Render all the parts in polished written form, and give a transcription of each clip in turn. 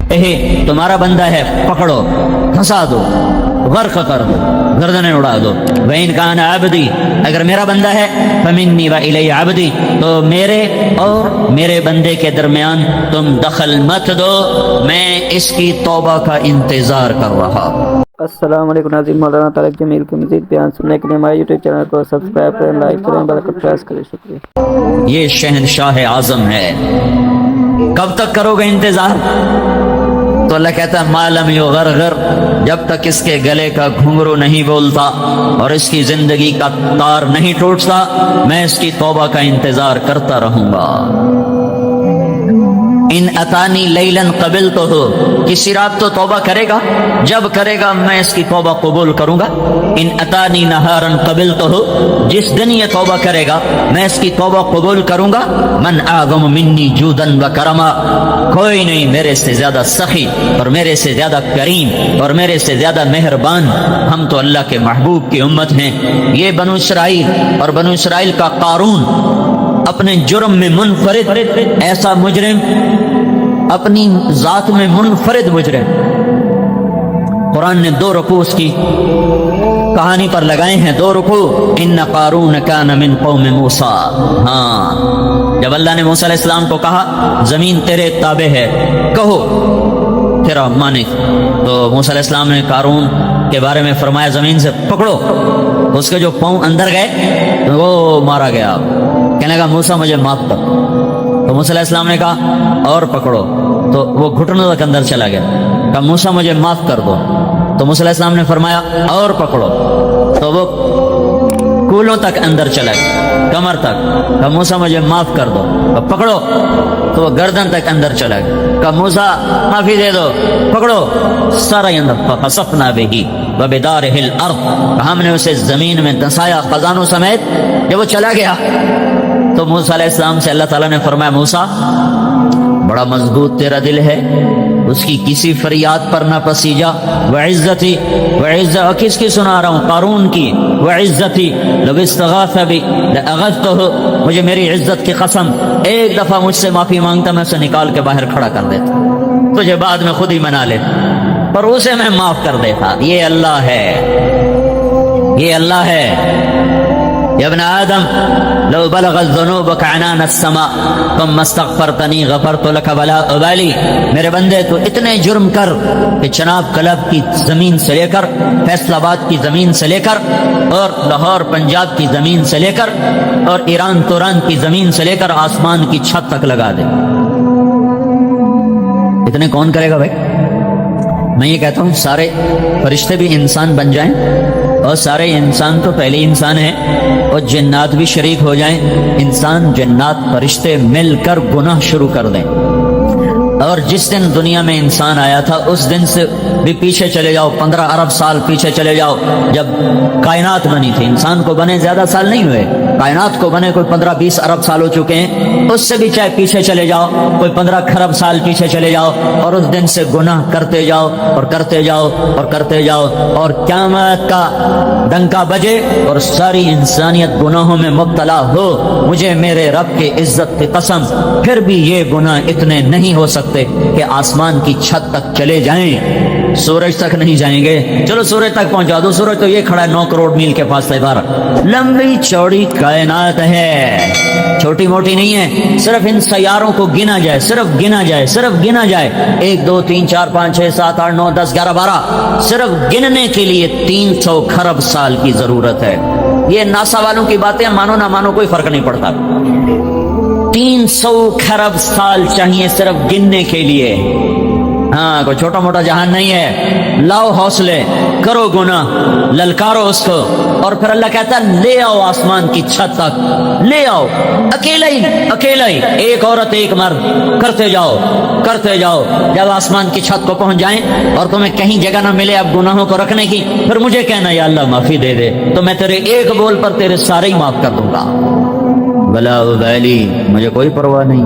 تمہارا بندہ ہے، پکڑو، پھنسا دو، غرق کر دو، گردنیں اڑا دو۔ وَإِنْ كَانَ عَبْدِي، اگر میرا بندہ ہے، فَمِنِّي وَإِلَيَّ عَبْدِي، تو میرے اور میرے بندے کے درمیان تم دخل مت دو، میں اس کی توبہ کا انتظار کر رہا ہوں۔ السلام علیکم ناظرین، مولانا طارق جمیل کے مزید بیان سننے کے لیے ہمارے یوٹیوب چینل کو سبسکرائب کریں، لائک کریں، بیل آئیکن پریس کریں۔ شکریہ۔ یہ شہنشاہ اعظم ہے، کب تک کرو گے انتظار؟ تو اللہ کہتا ہے مَا یغرغر، جب تک اس کے گلے کا گھنگرو نہیں بولتا اور اس کی زندگی کا تار نہیں ٹوٹتا، میں اس کی توبہ کا انتظار کرتا رہوں گا۔ ان اتانی لیلن قبلتہ، کسی رات تو توبہ کرے گا، جب کرے گا میں اس کی توبہ قبول کروں گا۔ ان اتانی نہارن قبلتہ، جس دن یہ توبہ کرے گا میں اس کی توبہ قبول کروں گا۔ من اعظم منی جودن و کرما، کوئی نہیں میرے سے زیادہ سخی اور میرے سے زیادہ کریم اور میرے سے زیادہ مہربان۔ ہم تو اللہ کے محبوب کی امت ہیں۔ یہ بنو اسرائیل اور بنو اسرائیل کا قارون اپنے جرم میں منفرد، ایسا مجرم اپنی ذات میں منفرد مجرم۔ قرآن نے 2 رکوع اس کی کہانی پر لگائے ہیں، 2 رکوع۔ ان قارون کان من قوم موسیٰ، ہاں جب اللہ نے موسیٰ علیہ السلام کو کہا زمین تیرے تابع ہے، کہو تیرا مانک، تو موسیٰ علیہ السلام نے قارون کے بارے میں فرمایا زمین سے پکڑو، تو اس کے جو پاؤں اندر گئے تو وہ مارا گیا۔ کہنے لگا موسیٰ مجھے معاف کر، تو موسیٰ علیہ السلام نے کہا اور پکڑو، تو وہ گھٹنوں تک اندر چلا گیا۔ کہا موسیٰ مجھے معاف کر دو، تو موسیٰ علیہ السلام نے فرمایا اور پکڑو، تو وہ کولوں تک اندر چلا گیا، کمر تک۔ کہا موسیٰ مجھے معاف کر دو، پکڑو، تو وہ گردن تک اندر چلا گیا۔ کہا موسیٰ معافی دے دو، پکڑو، سارا اندر۔ فخسفنا بہ وبدارہ الارض، ہم نے اسے زمین میں دھنسایا خزانوں سمیت۔ جب وہ چلا گیا تو موسیٰ علیہ السلام سے اللہ تعالیٰ نے فرمایا موسیٰ بڑا مضبوط تیرا دل ہے، اس کی کسی فریاد پر نہ پسیجا۔ وعزتی، وعزت کس کی سنا رہا ہوں؟ قارون کی۔ وعزتی لو استغاث بی لاغثتہ، مجھے میری عزت کی قسم ایک دفعہ مجھ سے معافی مانگتا میں اسے نکال کے باہر کھڑا کر دیتا، تجھے بعد میں خود ہی منا لیتا، پر اسے میں معاف کر دیتا۔ یہ اللہ ہے، یہ اللہ ہے۔ یا ابن آدم لو بلغ الذنوب عنان السماء ثم استغفرتنی غفرت لك ولا ابالی، میرے بندے تو اتنے جرم کر کہ چناب کلب کی زمین سے لے کر فیصل آباد کی زمین سے لے کر اور لاہور پنجاب کی زمین سے لے کر اور ایران توران کی زمین سے لے کر آسمان کی چھت تک لگا دے، اتنے کون کرے گا بھائی؟ میں یہ کہتا ہوں سارے فرشتے بھی انسان بن جائیں اور سارے انسان تو پہلے انسان ہیں اور جنات بھی شریک ہو جائیں، انسان جنات فرشتے مل کر گناہ شروع کر دیں، اور جس دن دنیا میں انسان آیا تھا اس دن سے بھی پیچھے چلے جاؤ، 15 ارب سال پیچھے چلے جاؤ، جب کائنات بنی تھی، انسان کو بنے زیادہ سال نہیں ہوئے، کائنات کو بنے کوئی 15-20 ارب سال ہو چکے ہیں، اس سے بھی چاہے پیچھے چلے جاؤ، کوئی 15 کھرب سال پیچھے چلے جاؤ، اور اس دن سے گناہ کرتے جاؤ اور کرتے جاؤ اور کرتے جاؤ، اور قیامت کا ڈنکا بجے اور ساری انسانیت گناہوں میں مبتلا ہو، مجھے میرے رب کی عزت کی قسم پھر بھی یہ گناہ اتنے نہیں ہو سکتے کہ آسمان کی چھت تک چلے جائیں، سورج تک نہیں جائیں گے۔ چلو سورج تک پہنچا دو، سورج تو یہ کھڑا ہے 9 کروڑ میل کے فاصلے پر، لمبی چوڑی کائنات ہے، چھوٹی موٹی نہیں ہے۔ صرف ان سیاروں کو گنا جائے، صرف گنا جائے، صرف گنا جائے، 1 2 3 4 5 6 7 8 9 10 11 12، صرف گننے کے لیے 300 کھرب سال کی ضرورت ہے۔ یہ ناسا والوں کی باتیں مانو نہ مانو کوئی فرق نہیں پڑتا، 300 کھرب سال چاہیے صرف گننے کے لیے۔ ہاں کوئی چھوٹا موٹا جہان نہیں ہے۔ لاؤ حوصلے، کرو گناہ، للکارو اس کو، اور پھر اللہ کہتا ہے لے آؤ آسمان کی چھت تک، لے آؤ، اکیلا ہی، ایک عورت ایک مرد، کرتے جاؤ کرتے جاؤ، جب آسمان کی چھت کو پہنچ جائیں اور تمہیں کہیں جگہ نہ ملے اب گناہوں کو رکھنے کی، پھر مجھے کہنا یا اللہ معافی دے دے، تو میں تیرے ایک بول پر تیرے سارے ہی معاف کر دوں گا۔ بلا ابالی، مجھے کوئی پرواہ نہیں،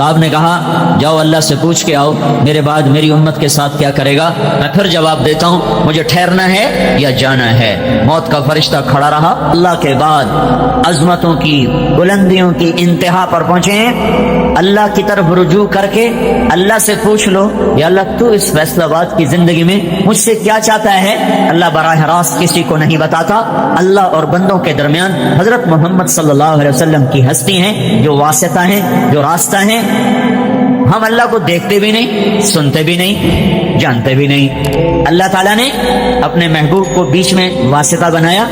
تو آپ نے کہا جاؤ اللہ سے پوچھ کے آؤ میرے بعد میری امت کے ساتھ کیا کرے گا، میں پھر جواب دیتا ہوں مجھے ٹھہرنا ہے یا جانا ہے۔ موت کا فرشتہ کھڑا رہا، اللہ کے بعد عظمتوں کی بلندیوں کی انتہا پر پہنچے ہیں، اللہ کی طرف رجوع کر کے اللہ سے پوچھ لو یا اللہ تو اس فیصلہ باد کی زندگی میں مجھ سے کیا چاہتا ہے۔ اللہ براہ راست کسی کو نہیں بتاتا، اللہ اور بندوں کے درمیان حضرت محمد صلی اللہ علیہ وسلم کی ہستی ہیں جو واسطہ ہیں، جو راستہ ہیں۔ ہم اللہ کو دیکھتے بھی نہیں، سنتے بھی نہیں، جانتے بھی نہیں۔ اللہ تعالیٰ نے اپنے محبوب کو بیچ میں واسطہ بنایا۔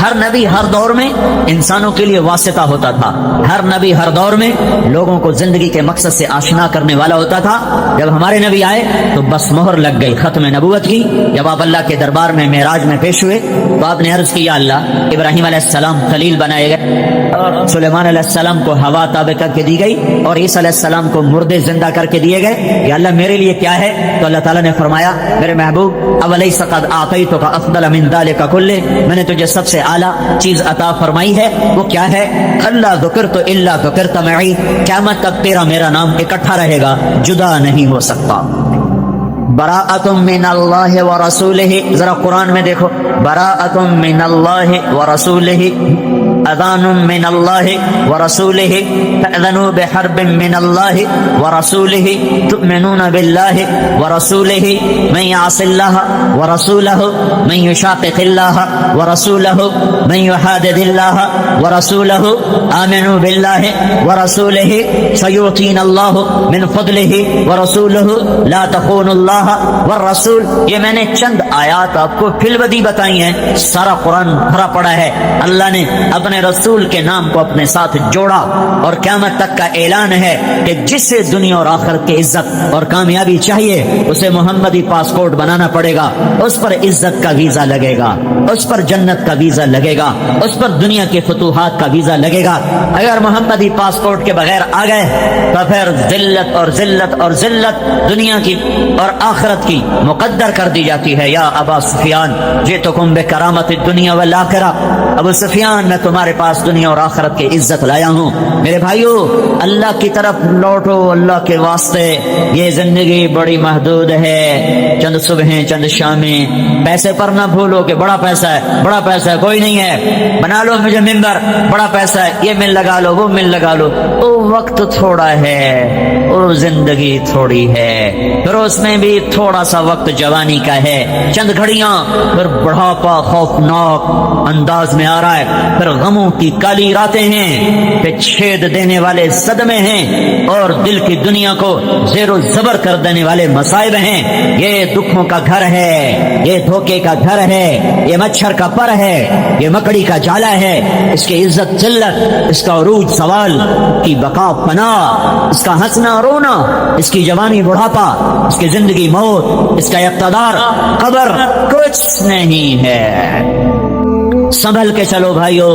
ہر نبی ہر دور میں انسانوں کے لیے واسطہ ہوتا تھا، ہر نبی ہر دور میں لوگوں کو زندگی کے مقصد سے آشنا کرنے والا ہوتا تھا۔ جب ہمارے نبی آئے تو بس مہر لگ گئی ختم نبوت کی۔ جب آپ اللہ کے دربار میں معراج میں پیش ہوئے تو آپ نے عرض کیا اللہ ابراہیم علیہ السلام خلیل بنائے گئے اور سلیمان علیہ السلام کو ہوا تابع کر کے دی گئی اور عیسیٰ علیہ السلام کو مردے زندہ کر کے دیے گئے، یا اللہ میرے لیے کیا ہے؟ تو اللہ تعالیٰ نے فرمایا میرے محبوب اولیس قد اعطیتک افضل من ذلک کلہ، میں نے تجھے سب سے اعلیٰ چیز عطا فرمائی ہے، وہ کیا ہے؟ اللہ ذکرت الا ذکرت معی، قیامت تک تیرا میرا نام اکٹھا رہے گا، جدا نہیں ہو سکتا۔ براءۃ من اللہ ورسولہ، ذرا قرآن میں دیکھو، براءۃ من اللہ ورسولہ، اذان من اللہ ورسولہ، فاذنوا بحرب من اللہ ورسولہ، تؤمنون باللہ ورسولہ، من یعص اللہ ورسولہ، من یشاقق اللہ ورسولہ، من یحادد اللہ ورسولہ، آمنوا باللہ ورسولہ سیؤتینا اللہ من فضلہ ورسولہ لا تخونوا اللہ والرسول۔ یہ میں نے چند آیات آپ کو فی البدی بتائی ہیں، سارا قرآن بھرا پڑا ہے۔ اللہ نے اپنے رسول کے نام کو اپنے ساتھ جوڑا اور قیامت تک کا اعلان ہے کہ جسے دنیا اور آخرت کی عزت اور کامیابی چاہیے اسے محمدی پاسپورٹ بنانا پڑے گا، اس پر عزت کا ویزا لگے گا، اس پر جنت کا ویزا لگے گا، اس پر دنیا کے فتوحات کا ویزا لگے گا۔ اگر محمدی پاسپورٹ کے بغیر آ گئے تو پھر ذلت اور ذلت اور ذلت دنیا کی اور آخرت کی مقدر کر دی جاتی ہے۔ یا ابا سفیان جئتکم بکرامت الدنیا والآخرہ، ابو سفیان میں تمہارے پاس دنیا اور آخرت کی عزت لایا ہوں۔ میرے بھائیو اللہ کی طرف لوٹو، اللہ کے واسطے۔ یہ زندگی بڑی محدود ہے، چند صبحیں چند شامیں، پیسے پر نہ بھولو کہ بڑا پیسہ ہے، بڑا پیسہ ہے، کوئی نہیں ہے، بنا لو مجھے ممبر، بڑا پیسہ ہے، یہ مل لگا لو وہ مل لگا لو، وہ وقت تھوڑا ہے، وہ زندگی تھوڑی ہے، پھر اس میں بھی تھوڑا سا وقت جوانی کا ہے، چند گھڑیاں، پھر بڑھاپا خوفناک انداز میں آ رہا ہے، پھر غموں کی کالی راتیں ہیں، پھر چھید دینے والے صدمے ہیں اور دل کی دنیا کو زیر و زبر کر دینے والے مصائب ہیں۔ یہ دکھوں کا گھر ہے، یہ دھوکے کا گھر ہے، یہ مچھر کا پر ہے، یہ مکڑی کا جالا ہے، اس کی عزت ذلت، اس کا عروج زوال، کی بقا پناہ، اس کا ہنسنا رونا، اس کی جوانی بڑھاپا، اس کی زندگی موت، اس کا اقتدار قبر، کچھ نہیں ہے۔ سنبھل کے چلو بھائیو،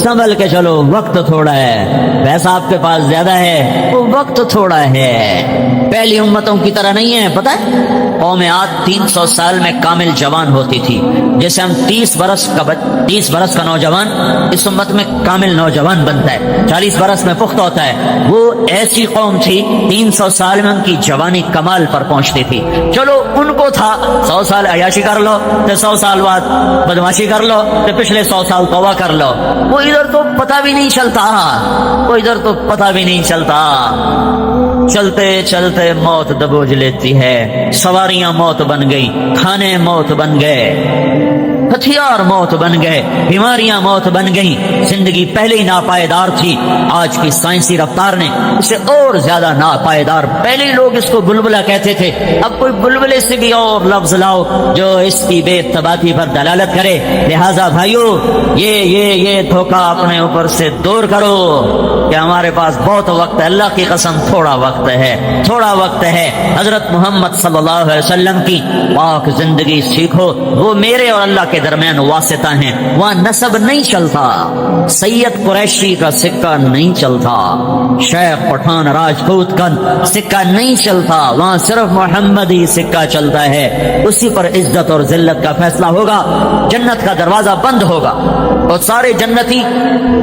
سنبھل کے چلو، وقت تھوڑا ہے، پیسہ آپ کے پاس زیادہ ہے، وہ وقت تھوڑا ہے۔ پہلی امتوں کی طرح نہیں ہے، پتہ ہے قوم عاد 300 سال میں کامل جوان ہوتی تھی، جیسے ہم 30 برس کا نوجوان اس امت میں کامل نوجوان بنتا ہے، 40 برس میں پختہ ہوتا ہے۔ وہ ایسی قوم تھی 300 سال میں ان کی جوانی کمال پر پہنچتی تھی۔ چلو ان کو تھا 100 سال عیاشی کر لو تو 100 سال بعد بدماشی کر لو تو پچھلے 100 سال توبہ کر لو، وہ ادھر تو پتہ بھی نہیں چلتا، وہ ادھر تو پتہ بھی نہیں چلتا۔ چلتے چلتے موت دبوچ لیتی ہے، سواریاں موت بن گئی، کھانے موت بن گئے، ہتھیار موت بن گئے، بیماریاں موت بن گئیں۔ زندگی پہلے ہی ناپائیدار تھی، آج کی سائنسی رفتار نے اسے اور زیادہ ناپائیدار۔ پہلے لوگ اس کو بلبلہ کہتے تھے، اب کوئی بلبلے سے بھی اور لفظ لاؤ جو اس کی بے ثباتی پر دلالت کرے۔ لہذا بھائیو یہ دھوکہ اپنے اوپر سے دور کرو کہ ہمارے پاس بہت وقت ہے، اللہ کی قسم تھوڑا وقت ہے، تھوڑا وقت ہے۔ حضرت محمد صلی اللہ علیہ وسلم کی پاک زندگی سیکھو، وہ میرے اور اللہ کے درمیان واسطہ ہیں, وہاں نسب نہیں چلتا, سید قریشی کا سکہ نہیں چلتا, شیخ پٹھان راجپوت کا سکہ نہیں چلتا, وہاں صرف محمدی سکہ چلتا ہے. اسی پر عزت اور ذلت کا فیصلہ ہوگا. جنت کا دروازہ بند ہوگا اور سارے جنتی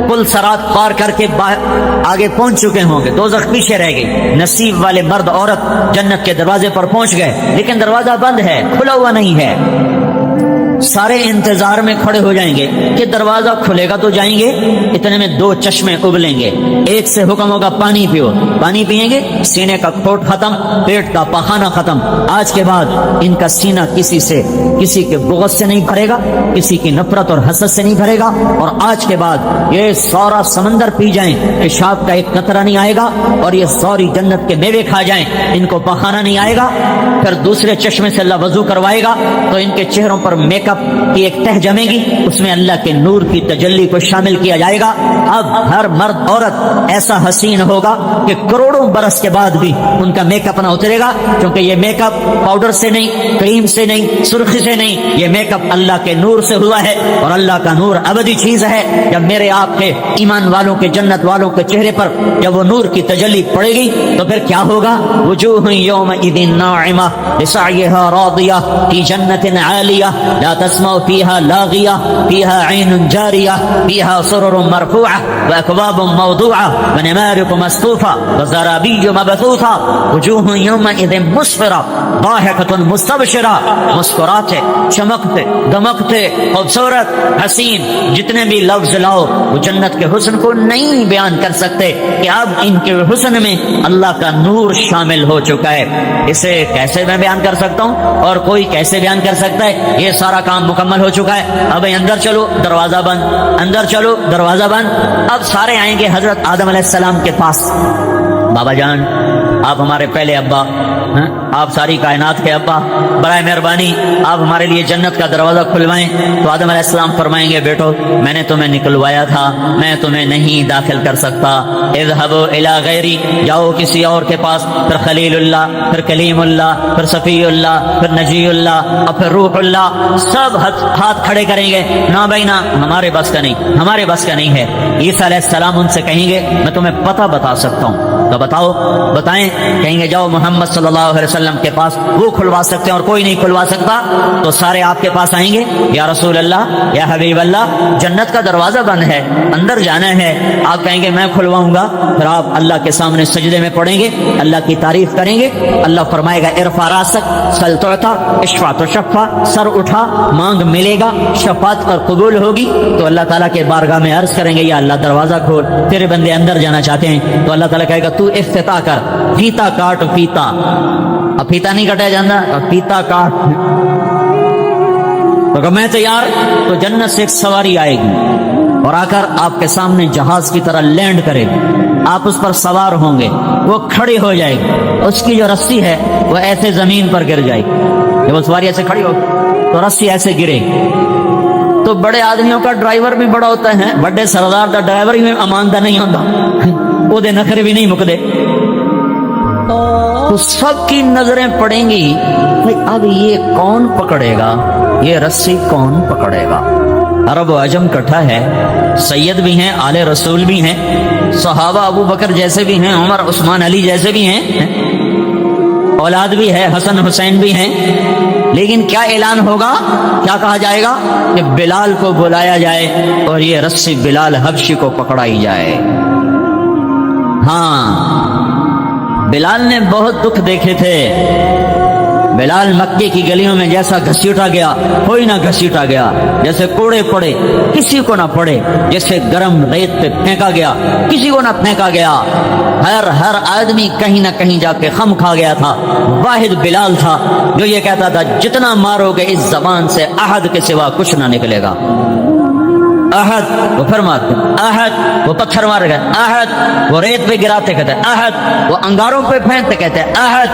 پل صراط پار کر کے آگے پہنچ چکے ہوں گے, دوزخ پیچھے رہ گئی. نصیب والے مرد عورت جنت کے دروازے پر پہنچ گئے, لیکن دروازہ بند ہے, کھلا ہوا نہیں ہے. سارے انتظار میں کھڑے ہو جائیں گے کہ دروازہ کھلے گا تو جائیں گے. اتنے میں دو چشمے ابلیں گے, ایک سے حکم ہوگا پانی پیو, پانی پیئیں گے, سینے کا کھوٹ ختم, پیٹ کا پخانہ ختم. آج کے بعد ان کا سینہ کسی کے بغض سے نہیں بھرے گا, کسی کی نفرت اور حسد سے نہیں بھرے گا. اور آج کے بعد یہ سارا سمندر پی جائیں, پیشاب کا ایک قطرہ نہیں آئے گا, اور یہ ساری جنت کے میوے کھا جائیں, ان کو پخانہ نہیں آئے گا. پھر دوسرے چشمے سے اللہ وضو کروائے گا تو ان کے چہروں پر میک اپ کی ایک تہ جمے گی, اس میں اللہ کے نور کی تجلی کو شامل کیا جائے گا. اب ہر مرد عورت ایسا حسین ہوگا کہ کروڑوں برس کے بعد بھی ان کا میک اپ نہ اترے گا, کیونکہ یہ میک اپ پاؤڈر سے نہیں, کریم سے نہیں, سرخی سے نہیں, یہ میک اپ اللہ کے نور سے ہوا ہے. اور اللہ کا نور ابدی چیز ہے. جب میرے آپ کے ایمان والوں کے, جنت والوں کے چہرے پر جب وہ نور کی تجلی پڑے گی تو پھر کیا ہوگا؟ وجوہ یومئذ ناعمہ لسعیہا راضیہ فی جنت عالیہ لا تسمع فيها لاغية فيها عين جارية فيها سرر مرفوعة وأكواب موضوعة ونمارق مصفوفة وزرابي مبثوثة وجوه يومئذ مسفرة ضاحكة مستبشرة, مسکراتے, چمکتے, دمکتے, خوبصورت, حسین. جتنے بھی لفظ لاؤ وہ جنت کے حسن کو نہیں بیان کر سکتے کہ اب ان کے حسن میں اللہ کا نور شامل ہو چکا ہے. اسے کیسے میں بیان کر سکتا ہوں اور کوئی کیسے بیان کر سکتا ہے؟ یہ سارا کام مکمل ہو چکا ہے. اب اندر چلو, دروازہ بند, اندر چلو, دروازہ بند. اب سارے آئیں گے حضرت آدم علیہ السلام کے پاس. بابا جان, آپ ہمارے پہلے ابا, آپ ساری کائنات کے ابا, برائے مہربانی آپ ہمارے لیے جنت کا دروازہ کھلوائیں. تو آدم علیہ السلام فرمائیں گے, بیٹو میں نے تمہیں نکلوایا تھا, میں تمہیں نہیں داخل کر سکتا. اذهبوا الى غیری, جاؤ کسی اور کے پاس. پھر خلیل اللہ, پھر کلیم اللہ, پھر صفی اللہ, پھر نجی اللہ, اور پھر روح اللہ, سب ہاتھ کھڑے کریں گے, نہ بھائی نہ, ہمارے بس کا نہیں, ہمارے بس کا نہیں ہے. عیسیٰ علیہ السلام ان سے کہیں گے میں تمہیں پتہ بتا سکتا ہوں. تو بتاؤ, بتائیں. کہیں گے جاؤ محمد صلی اللہ علیہ وسلم کے پاس, وہ کھلوا سکتے ہیں اور کوئی نہیں کھلوا سکتا. تو سارے آپ کے پاس آئیں گے, یا رسول اللہ, یا حبیب اللہ, جنت کا دروازہ بند ہے, اندر جانا ہے. آپ کہیں گے میں کھلواؤں گا. پھر آپ اللہ کے سامنے سجدے میں پڑیں گے, اللہ کی تعریف کریں گے. اللہ فرمائے گا ارفع راسک سل تعطا اشفع تشفع, سر اٹھا مانگ ملے گا, شفاعت پر قبول ہوگی. تو اللہ تعالیٰ کے بارگاہ میں عرض کریں گے یا اللہ دروازہ کھول, تیرے بندے اندر جانا چاہتے ہیں. تو اللہ تعالیٰ کہے گا تو افتتاح کر, فیتا کاٹ, فیتا. اب فیتا نہیں کٹا جاتا, اب فیتا کاٹ. تو کہ میں تیار. تو جنت سے ایک سواری آئے گی اور آ کر آپ کے سامنے جہاز کی طرح لینڈ کرے گی. آپ اس پر سوار ہوں گے, وہ کھڑی ہو جائے گی, اس کی جو رسی ہے وہ ایسے زمین پر گر جائے گی. جب وہ سواری ایسے کھڑی ہوگی تو رسی ایسے گرے گی. تو بڑے آدمیوں کا ڈرائیور بھی بڑا ہوتا ہے, بڑے سردار کا ڈرائیور بھی اماندہ نہیں ہوتا, وہ دے نخرے بھی نہیں مکدے. تو سب کی نظریں پڑیں گی, اب یہ کون پکڑے گا, یہ رسی کون پکڑے گا. عرب و عجم کٹھا ہے, سید بھی ہیں, آل رسول بھی ہیں, صحابہ ابو بکر جیسے بھی ہیں, عمر عثمان علی جیسے بھی ہیں, اولاد بھی ہے, حسن حسین بھی ہیں. لیکن کیا اعلان ہوگا, کیا کہا جائے گا کہ بلال کو بلایا جائے اور یہ رسی بلال حبشی کو پکڑائی جائے. ہاں, بلال نے بہت دکھ دیکھے تھے. بلال مکے کی گلیوں میں جیسا گھسیٹا گیا, کوئی نہ گھسیٹا گیا. جیسے کوڑے پڑے, کسی کو نہ پڑے. جیسے گرم ریت پہ پھینکا گیا, کسی کو نہ پھینکا گیا. ہر آدمی کہیں نہ کہیں جا کے خم کھا گیا تھا. واحد بلال تھا جو یہ کہتا تھا جتنا مارو گے اس زبان سے احد کے سوا کچھ نہ نکلے گا. احد, وہ پھر مارتے, احد, وہ پتھر مار گئے, احد, وہ ریت پہ گراتے کہتے احد, وہ انگاروں پہ پھینکتے کہتے احد,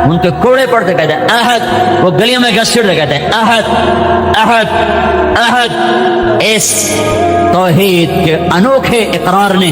ان کے کوڑے پڑتے کہتے احد, وہ گلیوں میں گھسیٹتے کہتے احد, احد, احد. اس توحید کے انوکھے اقرار نے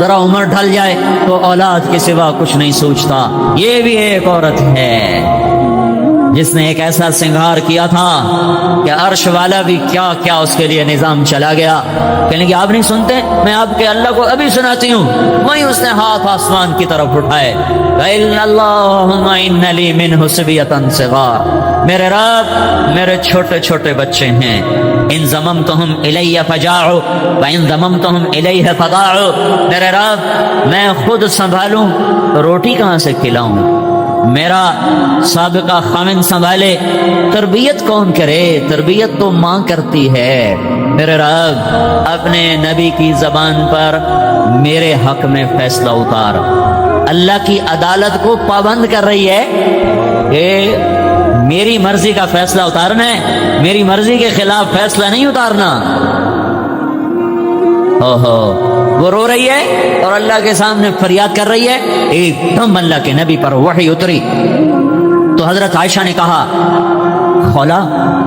ذرا عمر ڈھل جائے تو اولاد کے سوا کچھ نہیں سوچتا. یہ بھی ایک عورت ہے جس نے ایک ایسا سنگار کیا تھا کہ عرش والا بھی کیا کیا اس کے لیے نظام چلا گیا. کہنے کہ آپ نہیں سنتے, میں آپ کے اللہ کو ابھی سناتی ہوں. وہیں اس نے ہاتھ آسمان کی طرف اٹھائے, اللہم ان لی منہ صبیۃ صغار, میرے رب میرے چھوٹے چھوٹے بچے ہیں. ان ضممتہم الی فجاعوا وان ضممتہم الیہ فضاعوا, میرے رب میں خود سنبھالوں تو روٹی کہاں سے کھلاؤں, میرا سابقہ خامن سنبھالے, تربیت کون کرے, تربیت تو ماں کرتی ہے. میرے رب اپنے نبی کی زبان پر میرے حق میں فیصلہ اتار. اللہ کی عدالت کو پابند کر رہی ہے کہ میری مرضی کا فیصلہ اتارنا ہے, میری مرضی کے خلاف فیصلہ نہیں اتارنا. وہ رو رہی ہے اور اللہ کے سامنے فریاد کر رہی ہے. ایک دم اللہ کے نبی پر وحی اتری تو حضرت عائشہ نے کہا, خولا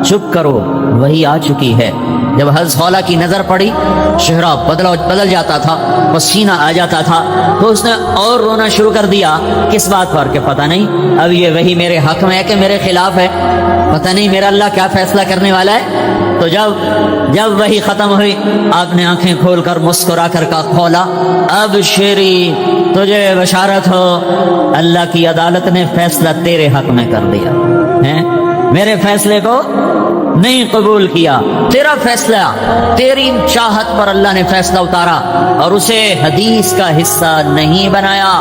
چپ کرو, وہی آ چکی ہے. جب حضرت خولا کی نظر پڑی, چہرہ بدل جاتا تھا, پسینہ آ جاتا تھا, تو اس نے اور رونا شروع کر دیا. کس بات پر کہ پتہ نہیں اب یہ وہی میرے حق میں ہے کہ میرے خلاف ہے, پتہ نہیں میرا اللہ کیا فیصلہ کرنے والا ہے. تو جب وہی ختم ہوئی, آپ نے آنکھیں کھول کر مسکرا کر کہا, خولا اب شیری تجھے بشارت ہو, اللہ کی عدالت نے فیصلہ تیرے حق میں کر دیا ہے. میرے فیصلے کو نہیں قبول کیا, تیرا فیصلہ, تیری چاہت پر اللہ نے فیصلہ اتارا اور اسے حدیث کا حصہ نہیں بنایا,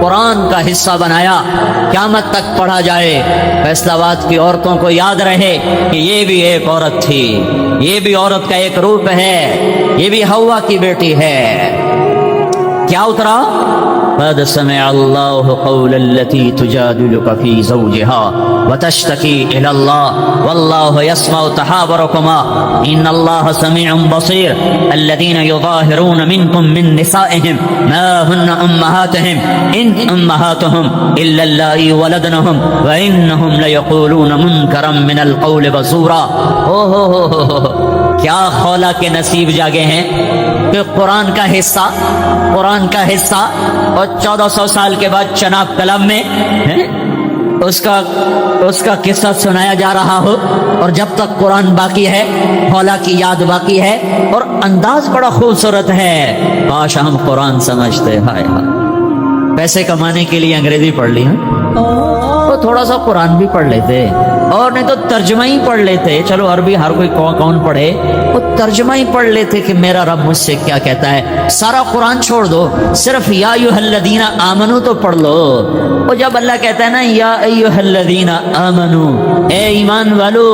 قرآن کا حصہ بنایا. قیامت تک پڑھا جائے, فیصلہ باد کی عورتوں کو یاد رہے کہ یہ بھی ایک عورت تھی, یہ بھی عورت کا ایک روپ ہے, یہ بھی حوا کی بیٹی ہے. کیا اترا, قد سمع اللہ قول التي تجادلك في زوجها وتشتكي الى الله والله يسمع تحاوركما ان الله سميع بصير. الذين يظاهرون منكم من نسائهم ما هن امهاتهم ان امهاتهم الا اللائي ولدنهم وانهم ليقولون منكرا من القول وزورا. کیا خولا کے نصیب جاگے ہیں کہ قرآن کا حصہ اور 1400 سال کے بعد چناب قلم میں اس کا قصہ سنایا جا رہا ہو, اور جب تک قرآن باقی ہے خولا کی یاد باقی ہے, اور انداز بڑا خوبصورت ہے. کاش ہم قرآن سمجھتے. ہائے پیسے کمانے کے لیے انگریزی پڑھ لی, تو تھوڑا سا قرآن بھی پڑھ لیتے, اور نہیں تو ترجمہ ہی پڑھ لیتے. چلو عربی ہر کوئی کون پڑھے, وہ ترجمہ ہی پڑھ لیتے کہ میرا رب مجھ سے کیا کہتا ہے. سارا قرآن چھوڑ دو, صرف یا ایھا الذین آمنو تو پڑھ لو. اور جب اللہ کہتا ہے نا یا ایھا الذین آمنو, اے ایمان والو,